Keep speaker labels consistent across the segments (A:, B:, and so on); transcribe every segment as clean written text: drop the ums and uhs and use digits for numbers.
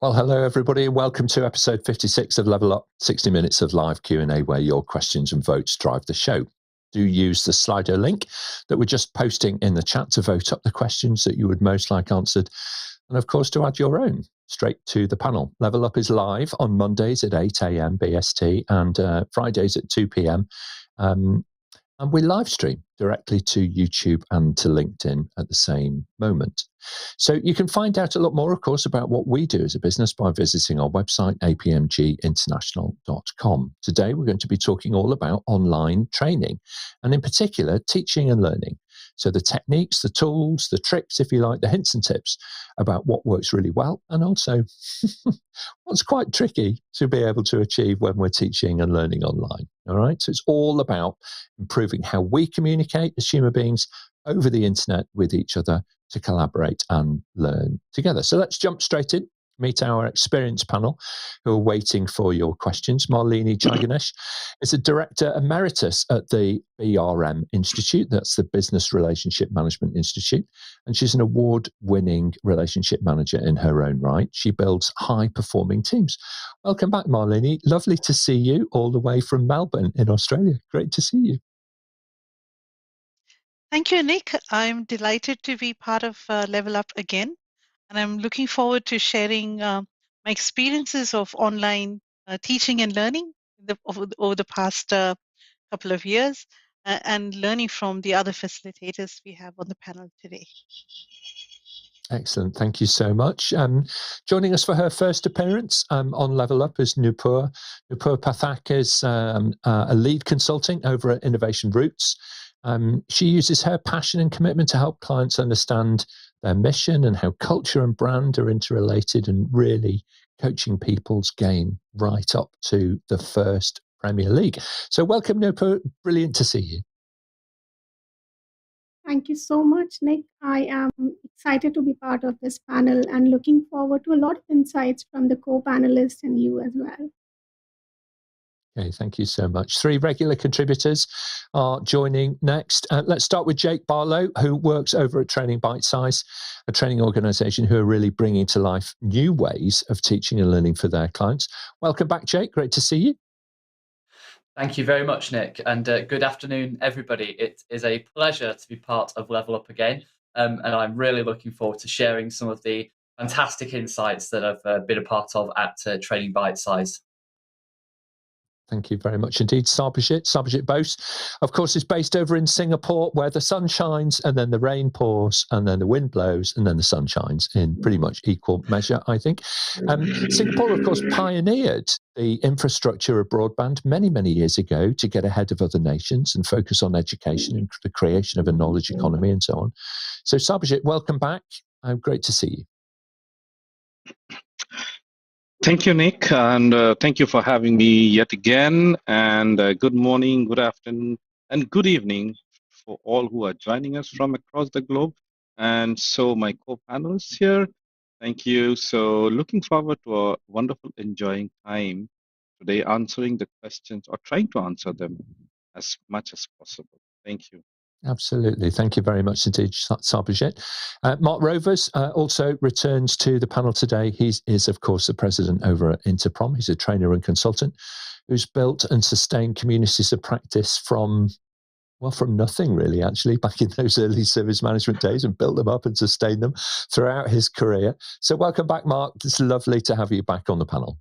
A: Well, hello, everybody, and welcome to episode 56 of Level Up, 60 minutes of live Q&A where your questions and votes drive the show. Do use the Slido link that we're just posting in the chat to vote up the questions that you would most like answered. And of course, to add your own straight to the panel. Level Up is live on Mondays at 8 a.m. BST and Fridays at 2 p.m. And we live stream directly to YouTube and to LinkedIn at the same moment. So you can find out a lot more, of course, about what we do as a business by visiting our website, apmginternational.com. Today, we're going to be talking all about online training, and in particular, teaching and learning. So the techniques, the tools, the tricks, if you like, the hints and tips about what works really well, and also what's quite tricky to be able to achieve when we're teaching and learning online. All right. So it's all about improving how we communicate as human beings over the internet with each other to collaborate and learn together. So let's jump straight in. Meet our experienced panel who are waiting for your questions. Malini Jayaganesh is a Director Emeritus at the BRM Institute. That's the Business Relationship Management Institute. And she's an award-winning relationship manager in her own right. She builds high-performing teams. Welcome back, Malini. Lovely to see you all the way from Melbourne in Australia. Great to see you.
B: Thank you, Nick. I'm delighted to be part of Level Up again. And I'm looking forward to sharing my experiences of online teaching and learning over the past couple of years and learning from the other facilitators we have on the panel today.
A: Excellent. Thank you so much. Joining us for her first appearance on Level Up is Noopur. Noopur Pathak is a lead consulting over at Innovation Roots. She uses her passion and commitment to help clients understand their mission and how culture and brand are interrelated, and really coaching people's game right up to the first Premier League. So welcome, Noopur. Brilliant to see you.
C: Thank you so much, Nick. I am excited to be part of this panel and looking forward to a lot of insights from the co-panelists and you as well.
A: Okay, thank you so much. 3 regular contributors are joining next. Let's start with Jake Barlow, who works over at Training Bite Size, a training organisation who are really bringing to life new ways of teaching and learning for their clients. Welcome back, Jake. Great to see you.
D: Thank you very much, Nick, and good afternoon, everybody. It is a pleasure to be part of Level Up again, and I'm really looking forward to sharing some of the fantastic insights that I've been a part of at Training Bite Size.
A: Thank you very much indeed. Sarbojit Bose, of course, is based over in Singapore, where the sun shines and then the rain pours and then the wind blows and then the sun shines in pretty much equal measure, I think. Singapore, of course, pioneered the infrastructure of broadband many, many years ago to get ahead of other nations and focus on education and the creation of a knowledge economy and so on. So Sarbojit, welcome back. Great to see you.
E: Thank you, Nick, and thank you for having me yet again. And good morning, good afternoon, and good evening for all who are joining us from across the globe. And so my co-panelists here, thank you. So looking forward to a wonderful, enjoying time today, answering the questions or trying to answer them as much as possible. Thank you.
A: Absolutely. Thank you very much indeed, Sarbojit. Mart Rovers also returns to the panel today. He is, of course, the president over at INTERPROM. He's a trainer and consultant who's built and sustained communities of practice from nothing, really, actually, back in those early service management days, and built them up and sustained them throughout his career. So welcome back, Mart. It's lovely to have you back on the panel.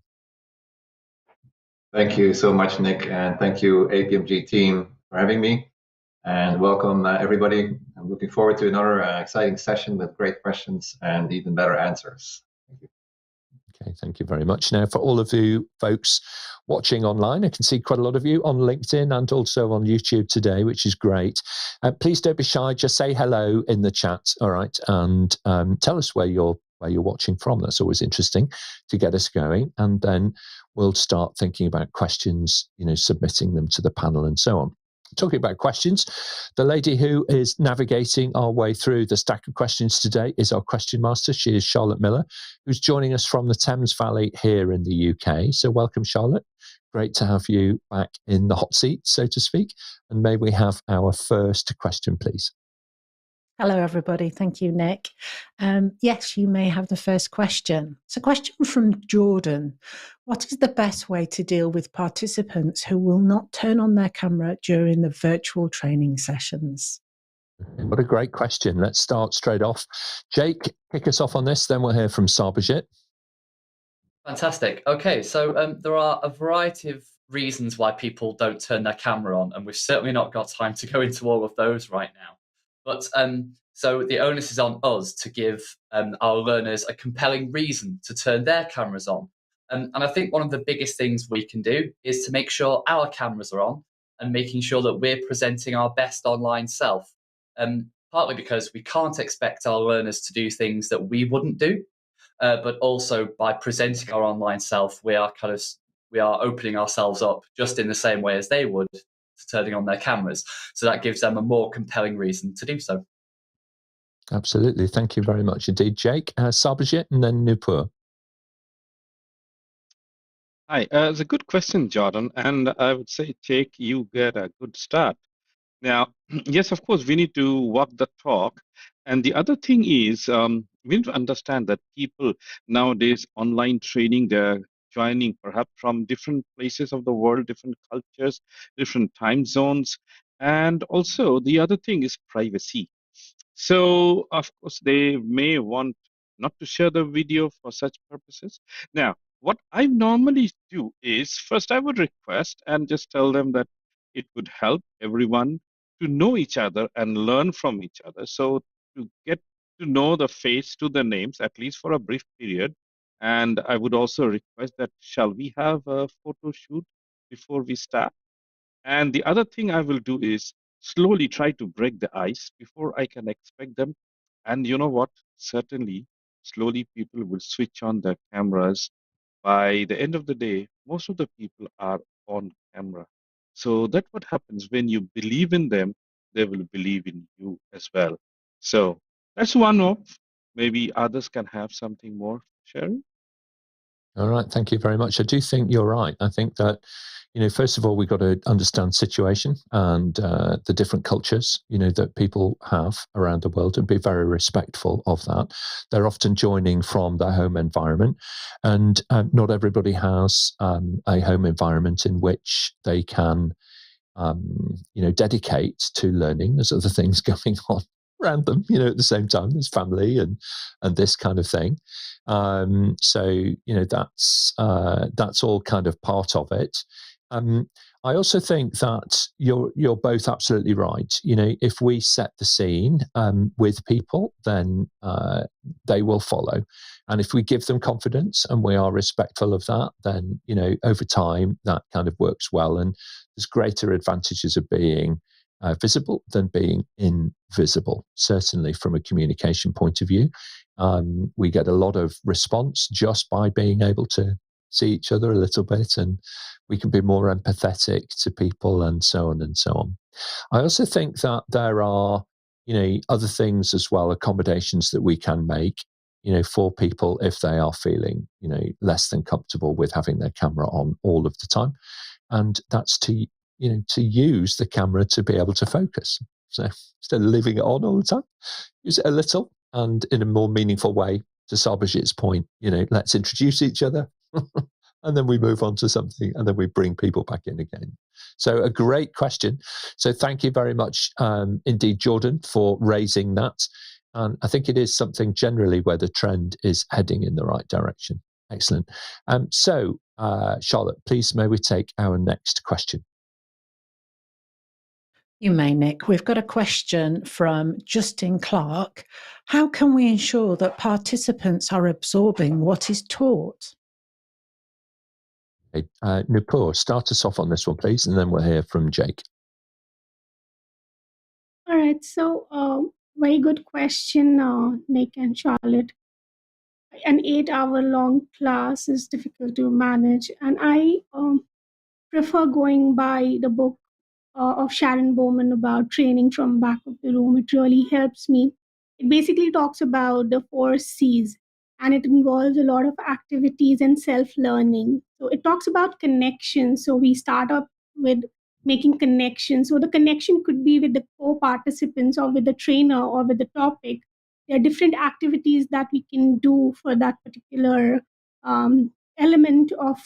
F: Thank you so much, Nick, and thank you, APMG team, for having me. And welcome, everybody. I'm looking forward to another exciting session with great questions and even better answers. Thank you.
A: Okay, thank you very much. Now, for all of you folks watching online, I can see quite a lot of you on LinkedIn and also on YouTube today, which is great. Please don't be shy. Just say hello in the chat, all right? And tell us where you're watching from. That's always interesting to get us going. And then we'll start thinking about questions, submitting them to the panel and so on. Talking about questions, the lady who is navigating our way through the stack of questions today is our question master. She is Charlotte Miller, who's joining us from the Thames Valley here in the UK. So welcome, Charlotte. Great to have you back in the hot seat, so to speak. And may we have our first question, please?
G: Hello, everybody. Thank you, Nick. Yes, you may have the first question. It's a question from Jordan. What is the best way to deal with participants who will not turn on their camera during the virtual training sessions?
A: What a great question. Let's start straight off. Jake, kick us off on this, then we'll hear from Sarbojit.
D: Fantastic. Okay, so there are a variety of reasons why people don't turn their camera on, and we've certainly not got time to go into all of those right now. But so the onus is on us to give our learners a compelling reason to turn their cameras on. And I think one of the biggest things we can do is to make sure our cameras are on and making sure that we're presenting our best online self. Partly because we can't expect our learners to do things that we wouldn't do. But also by presenting our online self, we are opening ourselves up just in the same way as they would to turning on their cameras. So that gives them a more compelling reason to do so.
A: Absolutely. Thank you very much indeed, Jake. Sarbojit and then Noopur.
E: Hi, it's a good question, Jordan. And I would say, Jake, you get a good start. Now, yes, of course, we need to walk the talk. And the other thing is, we need to understand that people nowadays, online training, they're joining perhaps from different places of the world, different cultures, different time zones. And also, the other thing is privacy. So, of course, they may want not to share the video for such purposes. Now, what I normally do is first I would request and just tell them that it would help everyone to know each other and learn from each other. So, to get to know the face to the names, at least for a brief period. And I would also request that shall we have a photo shoot before we start? And the other thing I will do is slowly try to break the ice before I can expect them. And you know what? Certainly, slowly people will switch on their cameras. By the end of the day, most of the people are on camera. So that's what happens when you believe in them, they will believe in you as well. So that's one of, maybe others can have something more sharing.
A: All right, thank you very much. I do think you're right. I think that, first of all, we've got to understand situation and the different cultures, that people have around the world and be very respectful of that. They're often joining from their home environment, and not everybody has a home environment in which they can, dedicate to learning. There's other things going on around them, at the same time. There's family and this kind of thing. So that's all kind of part of it. I also think that you're both absolutely right. If we set the scene with people, then they will follow. And if we give them confidence and we are respectful of that, then over time that kind of works well. And there's greater advantages of being visible than being invisible, certainly from a communication point of view. We get a lot of response just by being able to see each other a little bit, and we can be more empathetic to people and so on and so on. I also think that there are, other things as well, accommodations that we can make, for people if they are feeling, less than comfortable with having their camera on all of the time. And that's to use the camera to be able to focus. So instead of leaving it on all the time, use it a little and in a more meaningful way. To Sarbojit's point, let's introduce each other and then we move on to something and then we bring people back in again. So a great question. So thank you very much indeed, Jordan, for raising that. And I think it is something generally where the trend is heading in the right direction. Excellent. So Charlotte, please may we take our next question?
G: You may, Nick. We've got a question from Justin Clark. How can we ensure that participants are absorbing what is taught?
A: Okay. Noopur, start us off on this one, please, and then we'll hear from Jake.
C: All right. So, very good question, Nick and Charlotte. An 8-hour-long class is difficult to manage, and I prefer going by the book of Sharon Bowman about training from back of the room. It really helps me. It basically talks about the 4 C's, and it involves a lot of activities and self-learning. So it talks about connection. So we start up with making connections. So the connection could be with the co-participants or with the trainer or with the topic. There are different activities that we can do for that particular element of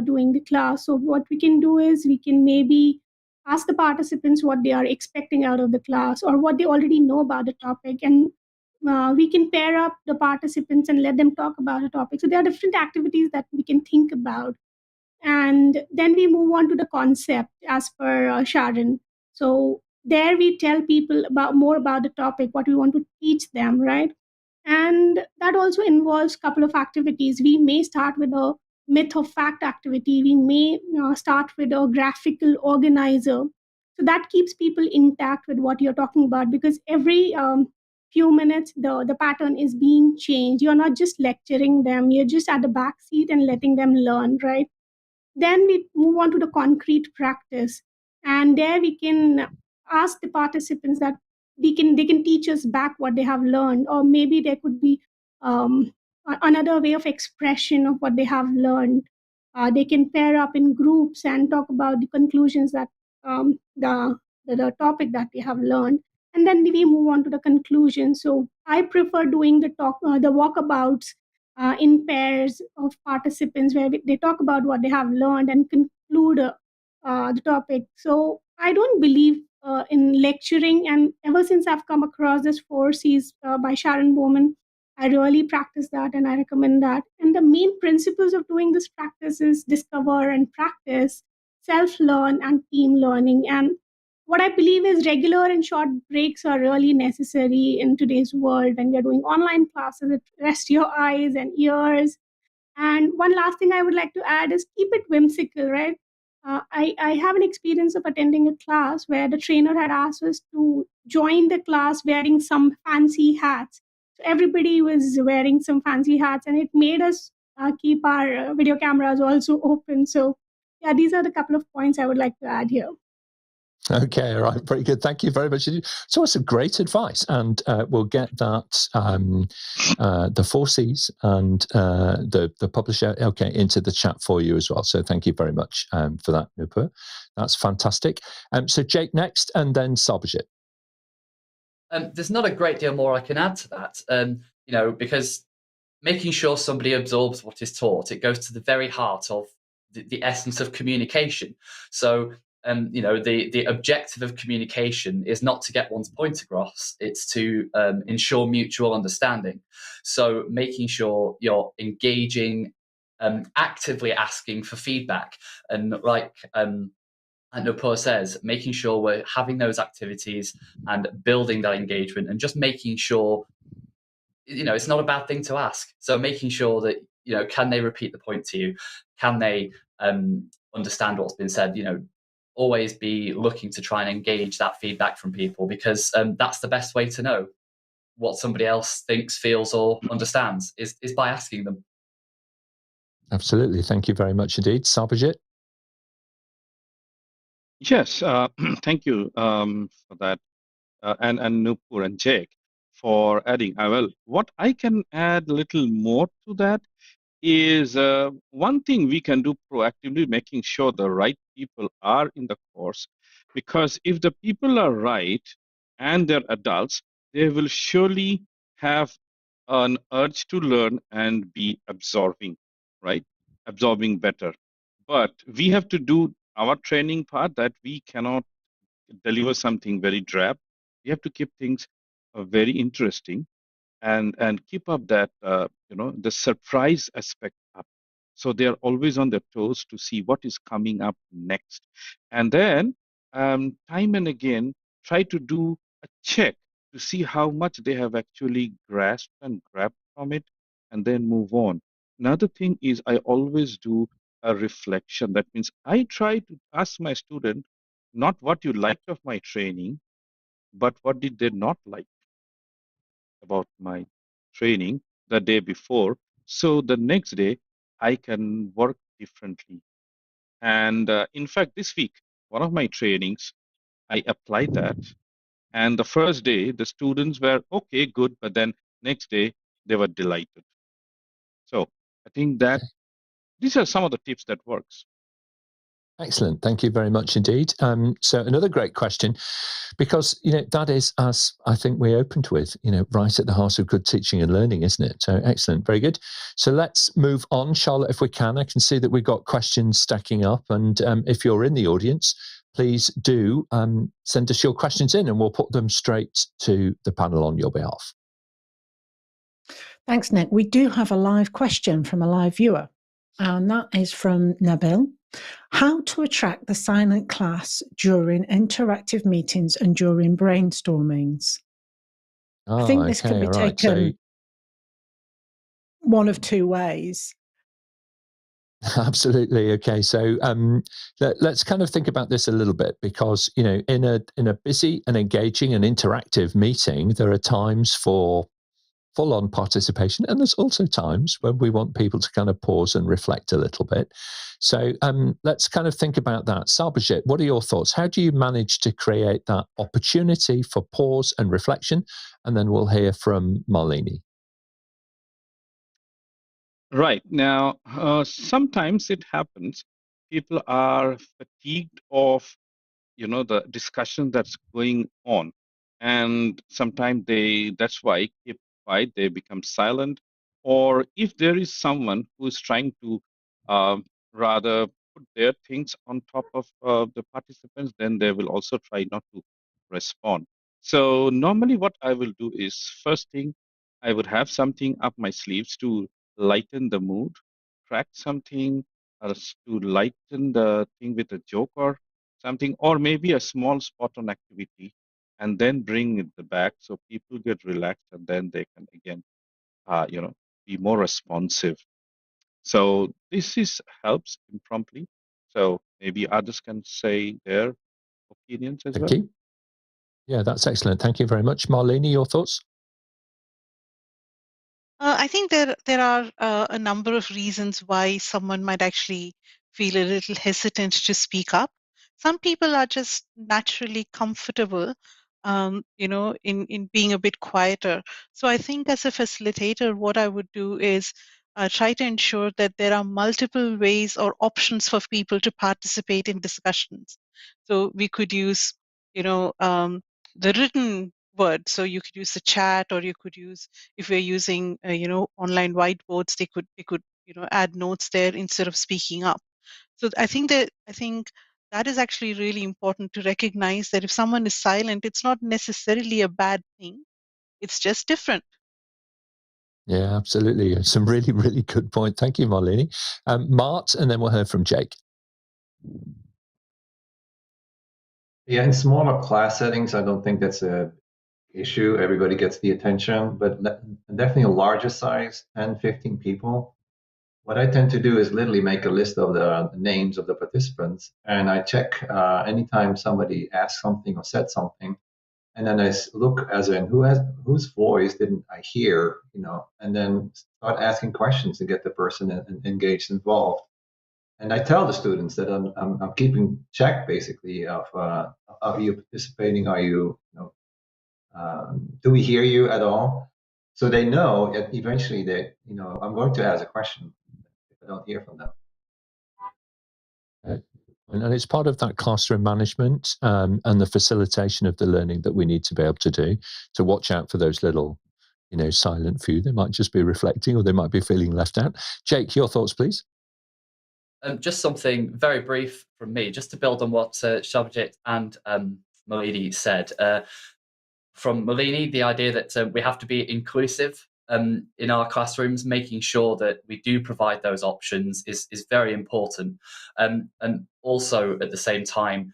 C: doing the class. So what we can do is we can maybe ask the participants what they are expecting out of the class or what they already know about the topic, and we can pair up the participants and let them talk about a topic. So there are different activities that we can think about. And then we move on to the concept as per Sharon. So there we tell people about more about the topic, what we want to teach them, right? And that also involves a couple of activities. We may start with a myth or fact activity. We may start with a graphical organizer. So that keeps people intact with what you're talking about, because every few minutes the pattern is being changed. You're not just lecturing them, you're just at the back seat and letting them learn, right? Then we move on to the concrete practice, and there we can ask the participants that they can teach us back what they have learned, or maybe there could be another way of expression of what they have learned. They can pair up in groups and talk about the conclusions that the topic that they have learned, and then we move on to the conclusion. So I prefer doing the walkabouts in pairs of participants where they talk about what they have learned and conclude the topic. So I don't believe in lecturing, and ever since I've come across this 4Cs by Sharon Bowman, I really practice that and I recommend that. And the main principles of doing this practice is discover and practice, self-learn and team learning. And what I believe is regular and short breaks are really necessary in today's world. When you're doing online classes, it rests your eyes and ears. And one last thing I would like to add is keep it whimsical, right? I have an experience of attending a class where the trainer had asked us to join the class wearing some fancy hats. So everybody was wearing some fancy hats, and it made us keep our video cameras also open. So, yeah, these are the couple of points I would like to add here.
A: Okay, all right, very good. Thank you very much. So it's some great advice, and we'll get that the 4Cs and the publisher into the chat for you as well. So thank you very much for that, Noopur. That's fantastic. So Jake next, and then Sarbojit.
D: There's not a great deal more I can add to that, because making sure somebody absorbs what is taught, it goes to the very heart of the essence of communication. So the objective of communication is not to get one's point across, it's to ensure mutual understanding. So making sure you're engaging, actively asking for feedback, and like Noopur says, making sure we're having those activities and building that engagement, and just making sure it's not a bad thing to ask. So making sure that can they repeat the point to you, can they understand what's been said, always be looking to try and engage that feedback from people, because that's the best way to know what somebody else thinks, feels, or understands is by asking them.
A: Absolutely. Thank you very much indeed. Sarbojit?
E: Yes, thank you for that, and Noopur and Jake for adding. Well, what I can add a little more to that is one thing we can do proactively, making sure the right people are in the course, because if the people are right and they're adults, they will surely have an urge to learn and be absorbing, right? Absorbing better. But we have to do our training part, that we cannot deliver something very drab. We have to keep things very interesting, and keep up that the surprise aspect up, so they are always on their toes to see what is coming up next. And then time and again try to do a check to see how much they have actually grasped and grabbed from it, and then move on. Another thing is, I always do a reflection. That means I try to ask my student not what you liked of my training, but what did they not like about my training the day before, so the next day I can work differently. And in fact, this week, one of my trainings, I applied that. And the first day, the students were okay, good, but then next day, they were delighted. So I think that these are some of the tips that works.
A: Excellent. Thank you very much indeed. So another great question, because, that is, as I think we opened with, right at the heart of good teaching and learning, isn't it? So excellent. Very good. So let's move on, Charlotte, if we can. I can see that we've got questions stacking up. And if you're in the audience, please do send us your questions in and we'll put them straight to the panel on your behalf.
G: Thanks, Nick. We do have a live question from a live viewer, and that is from Nabil. How to attract the silent class during interactive meetings and during brainstormings? I think this could be taken one of two ways.
A: Absolutely. Okay. So let's kind of think about this a little bit, because, in a busy and engaging and interactive meeting, there are times for full-on participation, and there's also times when we want people to kind of pause and reflect a little bit. So let's kind of think about that. Sarbojit, what are your thoughts? How do you manage to create that opportunity for pause and reflection? And then we'll hear from Malini.
E: Right. Now, sometimes it happens, people are fatigued of, the discussion that's going on. And sometimes that's why keep quiet, they become silent. Or if there is someone who is trying to rather put their things on top of the participants, then they will also try not to respond. So normally what I will do is, first thing, I would have something up my sleeves to lighten the mood, crack something, or to lighten the thing with a joke or something, or maybe a small spot on activity, and then bring it back so people get relaxed, and then they can again, be more responsive. So this helps impromptu. So maybe others can say their opinions as well.
A: Thank you. Yeah, that's excellent. Thank you very much. Malini, your thoughts?
B: I think there are a number of reasons why someone might actually feel a little hesitant to speak up. Some people are just naturally comfortable, in being a bit quieter. So I think as a facilitator, what I would do is try to ensure that there are multiple ways or options for people to participate in discussions. So we could use, the written word. So you could use the chat, or you could use, if we're using online whiteboards, they could add notes there instead of speaking up. So I think that is actually really important to recognize, that if someone is silent, it's not necessarily a bad thing, it's just different.
A: Yeah, absolutely. Some really, really good point. Thank you, Malini. Mart, and then we'll hear from Jake.
F: Yeah, in smaller class settings, I don't think that's a issue. Everybody gets the attention, but definitely a larger size, 10, 15 people. What I tend to do is literally make a list of the names of the participants, and I check anytime somebody asks something or said something, and then I look as in whose voice didn't I hear, and then start asking questions to get the person engaged, involved. And I tell the students that I'm keeping check basically of are you participating? Are you, do we hear you at all? So they know that eventually that I'm going to ask a question if I don't hear from them.
A: And it's part of that classroom management and the facilitation of the learning that we need to be able to do, to watch out for those little, silent few. They might just be reflecting, or they might be feeling left out. Jake, your thoughts, please.
D: Just something very brief from me, just to build on what Sarbojit and Malini said. From Malini, the idea that we have to be inclusive in our classrooms, making sure that we do provide those options is very important. And also at the same time,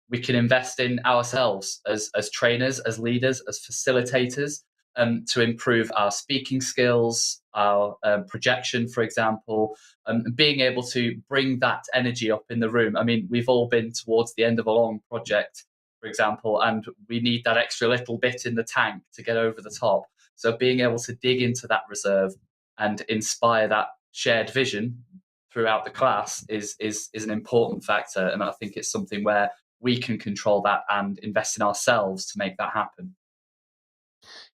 D: we can invest in ourselves as trainers, as leaders, as facilitators, to improve our speaking skills, our projection, for example, being able to bring that energy up in the room. I mean, we've all been towards the end of a long project, for example, and we need that extra little bit in the tank to get over the top. So being able to dig into that reserve and inspire that shared vision throughout the class is an important factor. And I think it's something where we can control that and invest in ourselves to make that happen.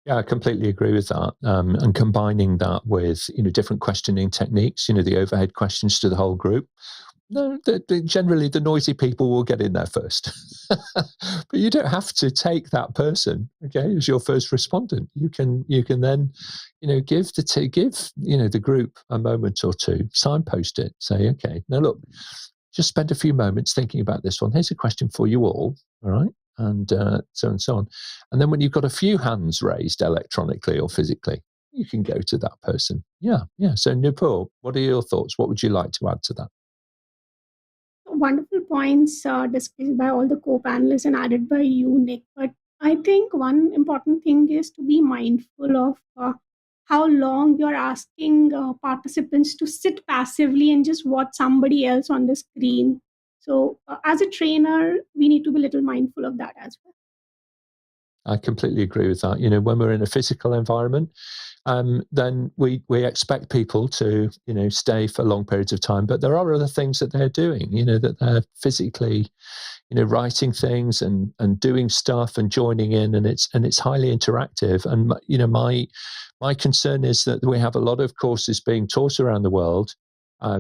A: Yeah, I completely agree with that. And combining that with, different questioning techniques, the overhead questions to the whole group. No, generally the noisy people will get in there first. But you don't have to take that person, okay, as your first respondent. You can then, give the group a moment or two, signpost it, say, okay, now look, just spend a few moments thinking about this one. Here's a question for you all right? And so on. And then when you've got a few hands raised electronically or physically, you can go to that person. Yeah. So Noopur, what are your thoughts? What would you like to add to that?
C: Wonderful points discussed by all the co-panelists and added by you, Nick. But I think one important thing is to be mindful of how long you're asking participants to sit passively and just watch somebody else on the screen. So as a trainer, we need to be a little mindful of that as well.
A: I completely agree with that. When we're in a physical environment, then we expect people to, stay for long periods of time. But there are other things that they're doing, that they're physically, writing things and doing stuff and joining in, and it's highly interactive. And my concern is that we have a lot of courses being taught around the world. I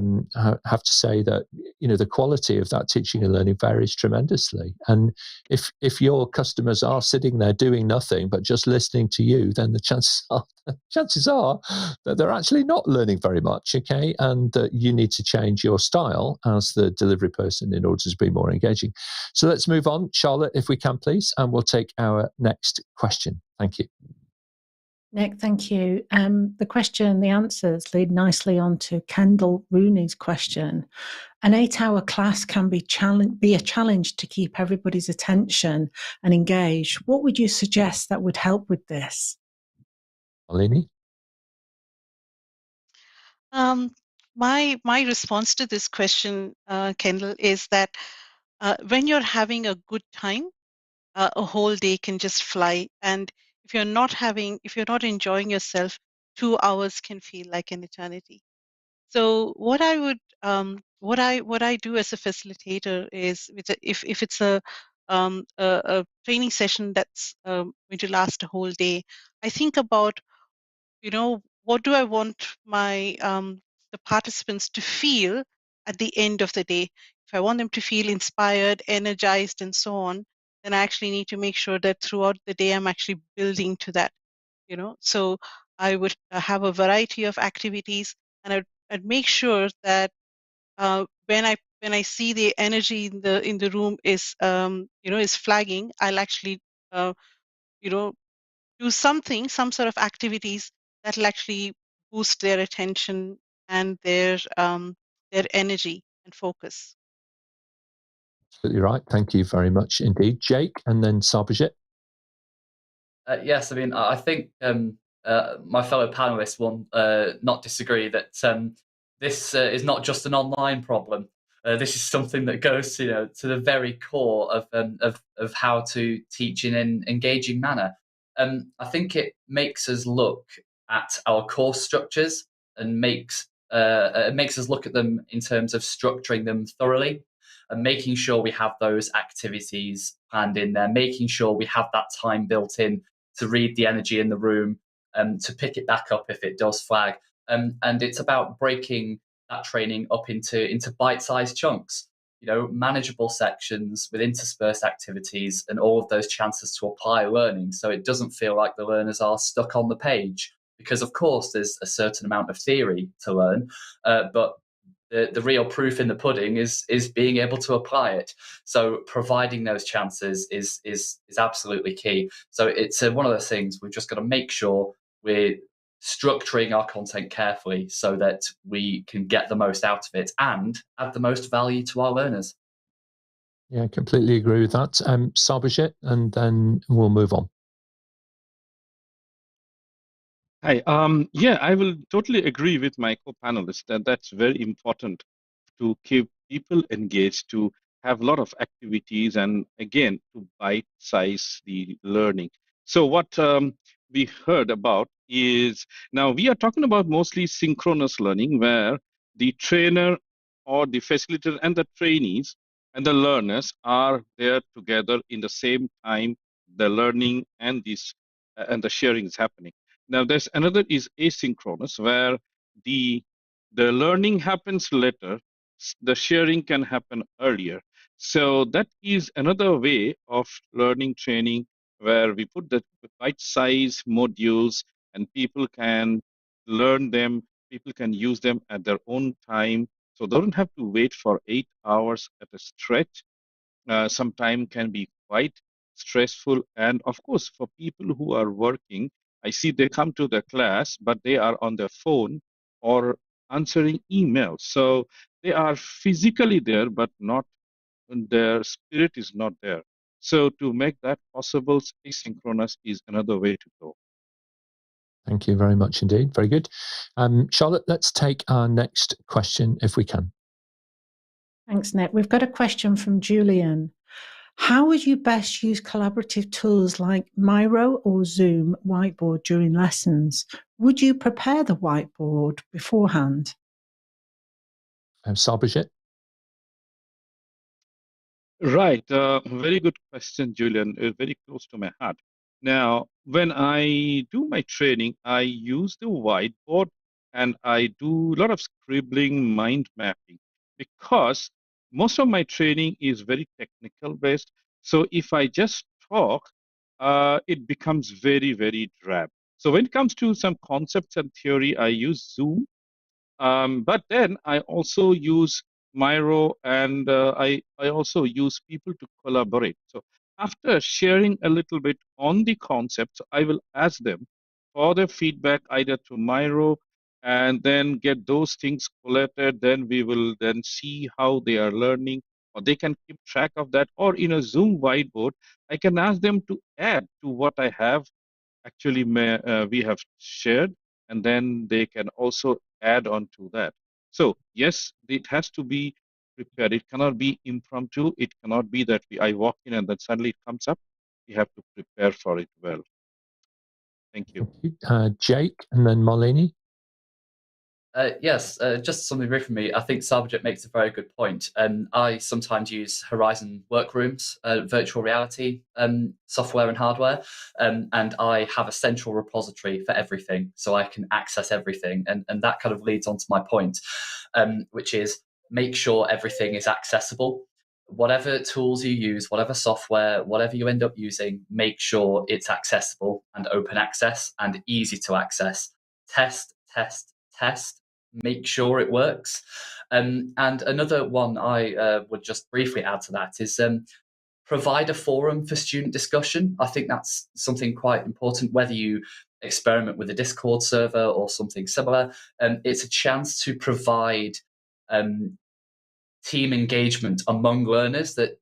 A: have to say that the quality of that teaching and learning varies tremendously. And if your customers are sitting there doing nothing but just listening to you, then the chances are that they're actually not learning very much. Okay, and that you need to change your style as the delivery person in order to be more engaging. So let's move on, Charlotte, if we can, please, and we'll take our next question. Thank you.
G: Nick, thank you. The answers lead nicely on to Kendall Rooney's question. An 8-hour class can be a challenge to keep everybody's attention and engaged. What would you suggest that would help with this?
A: Malini?
B: My response to this question, Kendall, is that when you're having a good time, a whole day can just fly. And if you're not enjoying yourself, 2 hours can feel like an eternity. So what I do as a facilitator is, if it's a training session that's going to last a whole day, I think about, what do I want the participants to feel at the end of the day. If I want them to feel inspired, energized, and so on, then I actually need to make sure that throughout the day I'm actually building to that. So I would have a variety of activities, and I'd make sure that when I see the energy in the room is flagging, I'll actually do some sort of activities that will actually boost their attention and their energy and focus.
A: Absolutely right. Thank you very much indeed. Jake, and then Sarbojit.
D: Yes, I think my fellow panelists will not disagree that this is not just an online problem. This is something that goes, to the very core of how to teach in an engaging manner. I think it makes us look at our course structures and makes us look at them in terms of structuring them thoroughly and making sure we have those activities planned in there, making sure we have that time built in to read the energy in the room and to pick it back up if it does flag. And it's about breaking that training up into bite-sized chunks, manageable sections with interspersed activities and all of those chances to apply learning. So it doesn't feel like the learners are stuck on the page, because of course there's a certain amount of theory to learn, but the real proof in the pudding is being able to apply it. So providing those chances is absolutely key. So it's one of those things we've just got to make sure we're structuring our content carefully so that we can get the most out of it and add the most value to our learners.
A: Yeah, I completely agree with that. Sarbojit, and then we'll move on.
E: Hi. I will totally agree with my co-panelists that that's very important to keep people engaged, to have a lot of activities, and again, to bite-size the learning. So what we heard about is, now we are talking about mostly synchronous learning, where the trainer or the facilitator and the trainees and the learners are there together in the same time. The learning and the sharing is happening. Now there's another is asynchronous, where the learning happens later, the sharing can happen earlier. So that is another way of learning training where we put the bite-sized modules and people can learn them, people can use them at their own time. So they don't have to wait for 8 hours at a stretch. Some time can be quite stressful. And of course, for people who are working, I see they come to the class, but they are on their phone or answering emails. So they are physically there, but not their spirit is not there. So to make that possible, asynchronous is another way to go.
A: Thank you very much indeed. Very good. Charlotte, let's take our next question if we can.
G: Thanks, Nick. We've got a question from Julian. How would you best use collaborative tools like Miro or Zoom whiteboard during lessons? Would you prepare the whiteboard beforehand?
A: Sarbojit?
E: Right. Very good question, Julian. Very close to my heart. Now, when I do my training, I use the whiteboard and I do a lot of scribbling, mind mapping, because most of my training is very technical based. So if I just talk, it becomes very, very drab. So when it comes to some concepts and theory, I use Zoom. But then I also use Miro and I also use people to collaborate. So after sharing a little bit on the concepts, I will ask them for their feedback either to Miro and then get those things collated. Then we will then see how they are learning, or they can keep track of that. Or in a Zoom whiteboard, I can ask them to add to what I have actually we have shared, and then they can also add on to that. So yes, it has to be prepared. It cannot be impromptu. It cannot be that I walk in and then suddenly it comes up. We have to prepare for it well. Thank you.
A: Jake and then Malini.
D: Yes, just something brief from me. I think Sarbojit makes a very good point. I sometimes use Horizon workrooms, virtual reality software and hardware, and I have a central repository for everything, so I can access everything. And that kind of leads on to my point, which is make sure everything is accessible. Whatever tools you use, whatever software, whatever you end up using, make sure it's accessible and open access and easy to access. Test, test, test. Make sure it works. And another one I would just briefly add to that is provide a forum for student discussion. I think that's something quite important, whether you experiment with a Discord server or something similar. It's a chance to provide team engagement among learners that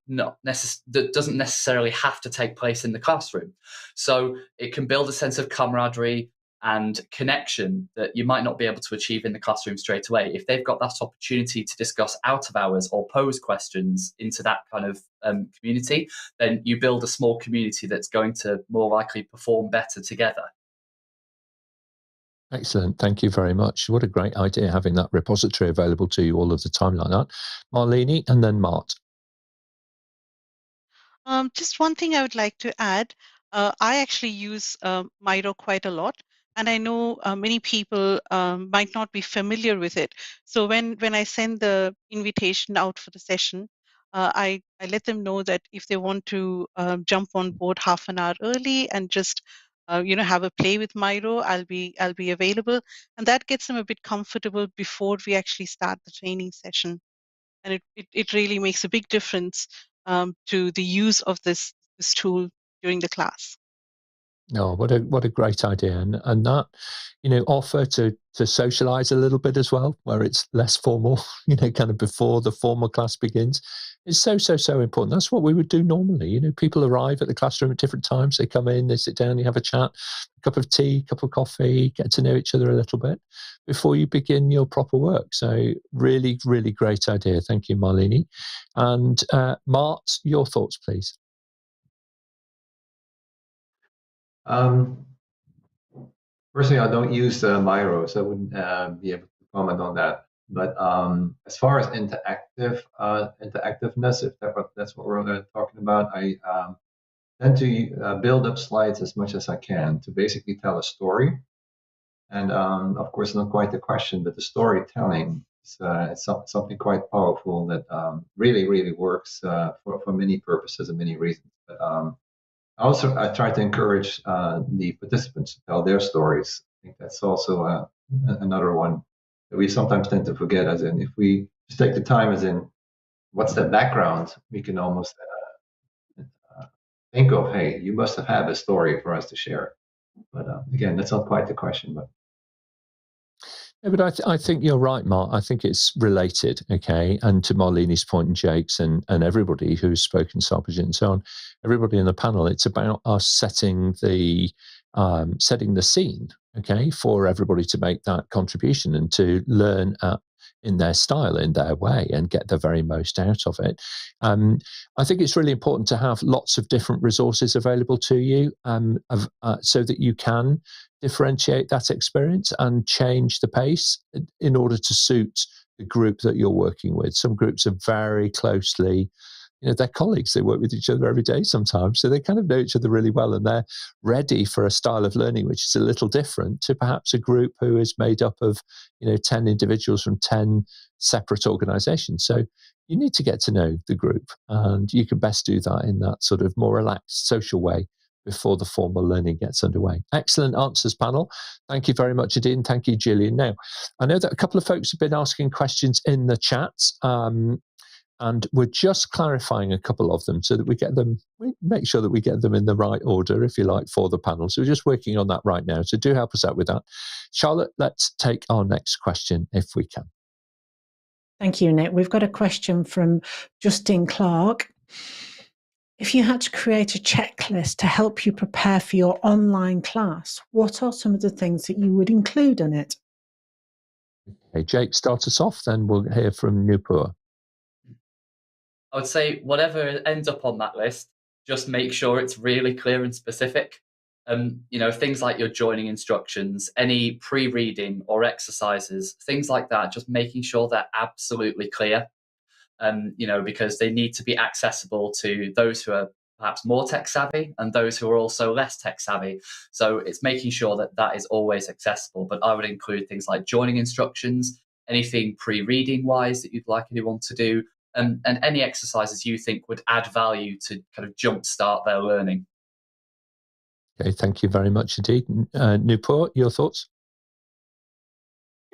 D: doesn't necessarily have to take place in the classroom. So it can build a sense of camaraderie and connection that you might not be able to achieve in the classroom straight away. If they've got that opportunity to discuss out of hours or pose questions into that kind of community, then you build a small community that's going to more likely perform better together.
A: Excellent. Thank you very much. What a great idea, having that repository available to you all of the time like that. Malini and then Mart.
B: Just one thing I would like to add. I actually use Miro quite a lot. And I know many people might not be familiar with it. So when I send the invitation out for the session, I let them know that if they want to jump on board half an hour early and just have a play with Miro, I'll be available, and that gets them a bit comfortable before we actually start the training session, and it really makes a big difference to the use of this tool during the class.
A: Oh, what a great idea, and that offer to socialize a little bit as well, where it's less formal, kind of before the formal class begins, is so important. That's what we would do normally. People arrive at the classroom at different times. They come in, they sit down, you have a chat, a cup of tea, cup of coffee, get to know each other a little bit before you begin your proper work. So really, really great idea. Thank you, Malini. And Mart, your thoughts, please.
F: Personally, I don't use Miro, so I wouldn't be able to comment on that. But as far as interactiveness, if that's what we're talking about, I tend to build up slides as much as I can to basically tell a story. And of course, not quite the question, but the storytelling It's something quite powerful that really works for many purposes and many reasons. But I try to encourage the participants to tell their stories. I think that's also another one that we sometimes tend to forget. As in, if we just take the time, as in, what's the background, we can almost think of, hey, you must have had a story for us to share. But again, that's not quite the question. But
A: yeah, but I think you're right, Mart. I think it's related, okay? And to Marlini's point and Jake's and everybody who's spoken, Sarbojit and so on, everybody in the panel, it's about us setting the scene, okay, for everybody to make that contribution and to learn in their style, in their way, and get the very most out of it. I think it's really important to have lots of different resources available to you so that you can differentiate that experience and change the pace in order to suit the group that you're working with. Some groups are very closely, they're colleagues. They work with each other every day sometimes. So they kind of know each other really well, and they're ready for a style of learning which is a little different to perhaps a group who is made up of, 10 individuals from 10 separate organizations. So you need to get to know the group, and you can best do that in that sort of more relaxed social way before the formal learning gets underway. Excellent answers, panel. Thank you very much indeed, and thank you, Gillian. Now, I know that a couple of folks have been asking questions in the chat, and we're just clarifying a couple of them so that we make sure that we get them in the right order, if you like, for the panel. So we're just working on that right now. So do help us out with that. Charlotte, let's take our next question if we can.
G: Thank you, Nick. We've got a question from Justin Clark. If you had to create a checklist to help you prepare for your online class, what are some of the things that you would include in it?
A: Okay, Jake, start us off, then we'll hear from Noopur.
D: I would say whatever ends up on that list, just make sure it's really clear and specific. Things like your joining instructions, any pre-reading or exercises, things like that, just making sure they're absolutely clear. Because they need to be accessible to those who are perhaps more tech savvy and those who are also less tech savvy. So it's making sure that that is always accessible. But I would include things like joining instructions, anything pre-reading wise that you'd like anyone to do, and any exercises you think would add value to kind of jumpstart their learning.
A: Okay, thank you very much indeed. Noopur, your thoughts?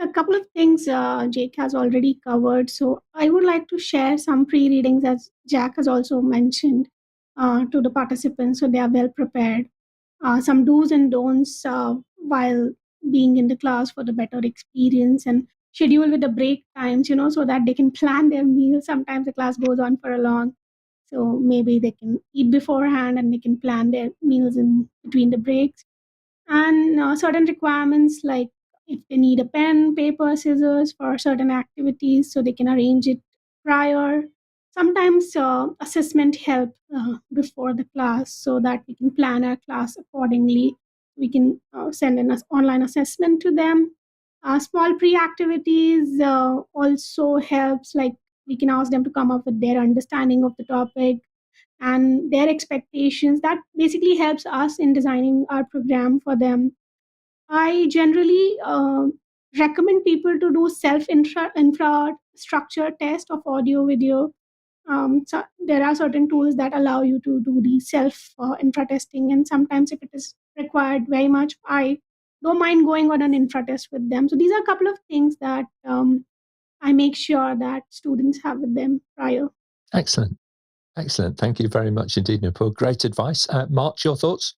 C: A couple of things Jake has already covered. So I would like to share some pre-readings, as Jack has also mentioned, to the participants so they are well prepared. Some do's and don'ts while being in the class for the better experience, and schedule with the break times, so that they can plan their meals. Sometimes the class goes on for a long, so maybe they can eat beforehand and they can plan their meals in between the breaks. And certain requirements, like if they need a pen, paper, scissors for certain activities, so they can arrange it prior. Sometimes assessment help before the class so that we can plan our class accordingly. We can send an online assessment to them. Small pre-activities also helps, like we can ask them to come up with their understanding of the topic and their expectations. That basically helps us in designing our program for them. I generally recommend people to do infrastructure test of audio, video. So there are certain tools that allow you to do the self infra testing, and sometimes if it is required very much, I don't mind going on an infra test with them. So these are a couple of things that I make sure that students have with them prior.
A: Excellent. Thank you very much indeed, Noopur. Great advice. Mart, your thoughts?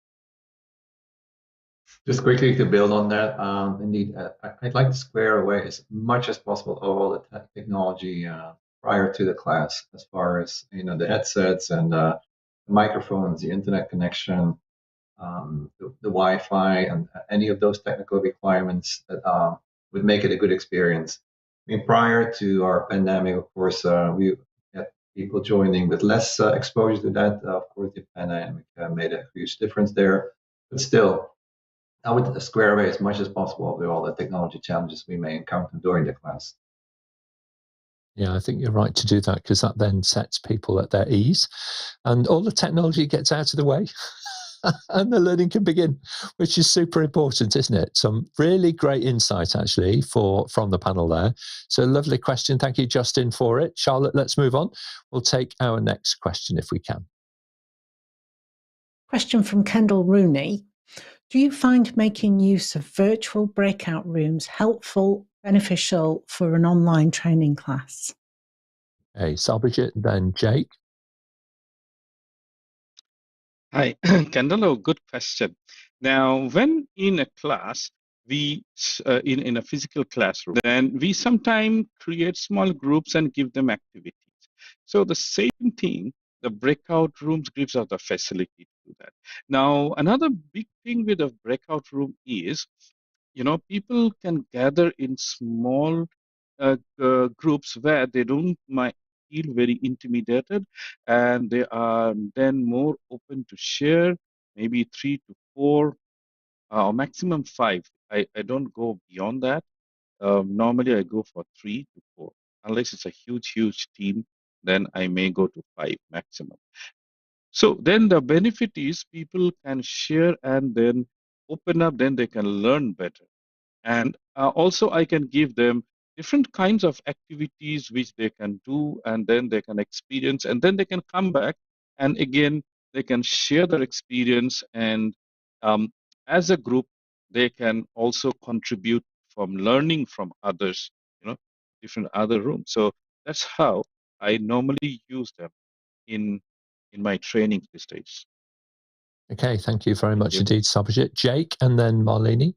F: just quickly to build on that, indeed, I'd like to square away as much as possible all the technology prior to the class, as far as the headsets and the microphones, the internet connection, the Wi-Fi, and any of those technical requirements that would make it a good experience. I mean, prior to our pandemic, of course, we had people joining with less exposure to that. Of course, the pandemic made a huge difference there, but still, I would square away as much as possible with all the technology challenges we may encounter during the class.
A: Yeah, I think you're right to do that, because that then sets people at their ease and all the technology gets out of the way. and the learning can begin, which is super important, isn't it? Some really great insight, actually, from the panel there. So lovely question. Thank you, Justin, for it. Charlotte, let's move on. We'll take our next question if we can.
G: Question from Kendall Rooney. Do you find making use of virtual breakout rooms helpful, beneficial for an online training class?
A: Hey, Sarbojit, then Jake.
E: Hi, Kendall, good question. Now, when in a class, we in a physical classroom, then we sometimes create small groups and give them activities. So the same thing, the breakout rooms gives us the facility to do that. Now, another big thing with a breakout room is, people can gather in small groups where they don't feel very intimidated, and they are then more open to share, maybe 3 to 4 or maximum 5. I don't go beyond that. Normally I go for 3 to 4. Unless it's a huge team, then I may go to 5 maximum. So then the benefit is people can share and then open up, then they can learn better. And also I can give them different kinds of activities which they can do, and then they can experience, and then they can come back and again they can share their experience, and as a group they can also contribute from learning from others, different other rooms. So that's how I normally use them in my training these days.
A: Okay, thank you very much indeed, Sarbojit. Jake, and then Malini.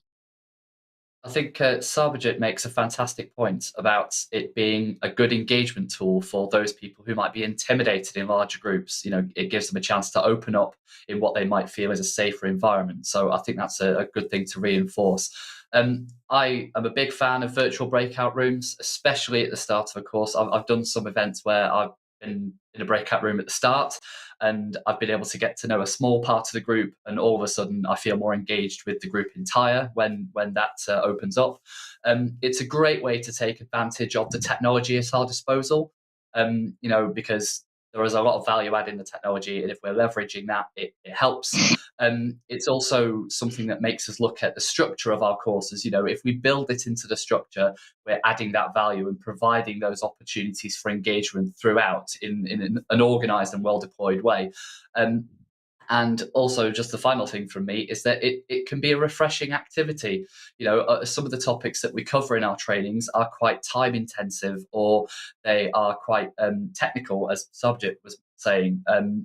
D: I think Sarbojit makes a fantastic point about it being a good engagement tool for those people who might be intimidated in larger groups. It gives them a chance to open up in what they might feel is a safer environment. So I think that's a good thing to reinforce. I am a big fan of virtual breakout rooms, especially at the start of a course. I've done some events where I've been in a breakout room at the start, and I've been able to get to know a small part of the group, and all of a sudden I feel more engaged with the group entire when that opens up. It's a great way to take advantage of the technology at our disposal, because there is a lot of value add in the technology, and if we're leveraging that, it helps. It's also something that makes us look at the structure of our courses. If we build it into the structure, we're adding that value and providing those opportunities for engagement throughout in an organized and well-deployed way. And also, just the final thing from me is that it can be a refreshing activity. Some of the topics that we cover in our trainings are quite time intensive, or they are quite technical, as Sarbojit was saying.